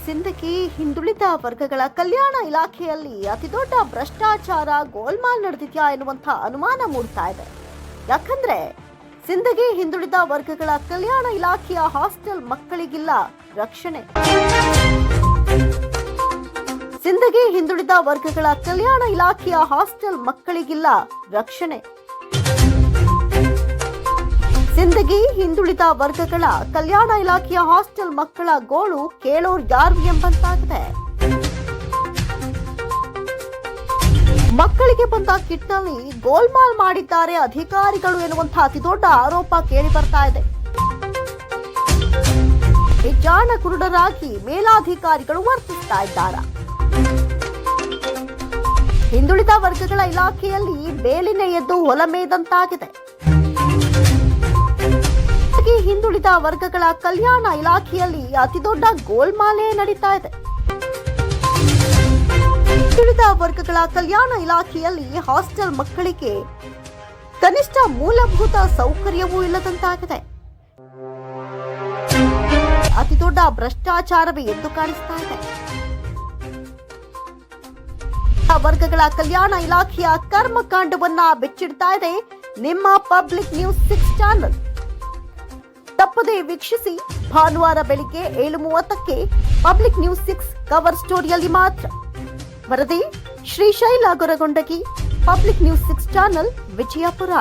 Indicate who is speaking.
Speaker 1: ಸಿಂದಗಿ ಹಿಂದುಳಿದ ವರ್ಗಗಳ ಕಲ್ಯಾಣ ಇಲಾಖೆಯಲ್ಲಿ ಅತಿದೊಡ್ಡ ಭ್ರಷ್ಟಾಚಾರ ಗೋಲ್ಮಾಲ್ ನಡೆದಿದೆಯಾ ಎನ್ನುವಂಥ ಅನುಮಾನ ಮೂಡ್ತಾ ಇದೆ. ಯಾಕಂದ್ರೆ ಸಿಂದಗಿ ಹಿಂದುಳಿದ ವರ್ಗಗಳ ಕಲ್ಯಾಣ ಇಲಾಖೆಯ ಹಾಸ್ಟೆಲ್ ಮಕ್ಕಳಿಗಿಲ್ಲ ರಕ್ಷಣೆ. ಸಿಂದಗಿ ಹಿಂದುಳಿದ ವರ್ಗಗಳ ಕಲ್ಯಾಣ ಇಲಾಖೆಯ ಹಾಸ್ಟೆಲ್ ಮಕ್ಕಳಿಗಿಲ್ಲ ರಕ್ಷಣೆ. ಸಿಂದಗಿ ಹಿಂದುಳಿದ ವರ್ಗಗಳ ಕಲ್ಯಾಣ ಇಲಾಖೆಯ ಹಾಸ್ಟೆಲ್ ಮಕ್ಕಳ ಗೋಳು ಕೇಳೋರು ಯಾರು ಎಂಬಂತಾಗಿದೆ. ಮಕ್ಕಳಿಗೆ ಬಂದ ಕಿಟ್ನಲ್ಲಿ ಗೋಲ್ಮಾಲ್ ಮಾಡಿದ್ದಾರೆ ಅಧಿಕಾರಿಗಳು ಎನ್ನುವಂತಹ ಅತಿದೊಡ್ಡ ಆರೋಪ ಕೇಳಿ ಬರ್ತಾ ಇದೆ. ಜಾಣ ಕುರುಡರಾಗಿ ಮೇಲಾಧಿಕಾರಿಗಳು ವರ್ತಿಸ್ತಾ ಇದ್ದಾರೆ. ಹಿಂದುಳಿದ ವರ್ಗಗಳ ಇಲಾಖೆಯಲ್ಲಿ ಬೇಲಿನ ಎದ್ದು ಹೊಲಮೇದಂತಾಗಿದೆ. ಹಿಂದುಳಿದ ವರ್ಗಗಳ ಕಲ್ಯಾಣ ಇಲಾಖೆಯಲ್ಲಿ ಅತಿದೊಡ್ಡ ಗೋಲ್ಮಾಲೆ ನಡೀತಾ ಇದೆ. ಹಿಂದುಳಿದ ವರ್ಗಗಳ ಕಲ್ಯಾಣ ಇಲಾಖೆಯಲ್ಲಿ ಹಾಸ್ಟೆಲ್ ಮಕ್ಕಳಿಗೆ ಕನಿಷ್ಠ ಮೂಲಭೂತ ಸೌಕರ್ಯವೂ ಇಲ್ಲದಂತಾಗಿದೆ. ಅತಿದೊಡ್ಡ ಭ್ರಷ್ಟಾಚಾರವೇ ಎದ್ದು ಕಾಣಿಸ್ತಾ ಇದೆ. ವರ್ಗಗಳ ಕಲ್ಯಾಣ ಇಲಾಖೆಯ ಕರ್ಮಕಾಂಡವನ್ನ ಬೆಚ್ಚಿಡ್ತಾ ಇದೆ ನಿಮ್ಮ ಪಬ್ಲಿಕ್ ನ್ಯೂಸ್ 6 ಚಾನೆಲ್. ತಪ್ಪದೇ ವೀಕ್ಷಿಸಿ. ಭಾನುವಾರ ಬೆಳಿಗ್ಗೆ 7:30ಕ್ಕೆ ಪಬ್ಲಿಕ್ ನ್ಯೂಸ್ 6 ಕವರ್ ಸ್ಟೋರಿಯಲ್ಲಿ ಮಾತ್ರ. ವರದಿ Shrishaila Goragondagi, public news 6 channel, Vijayapura.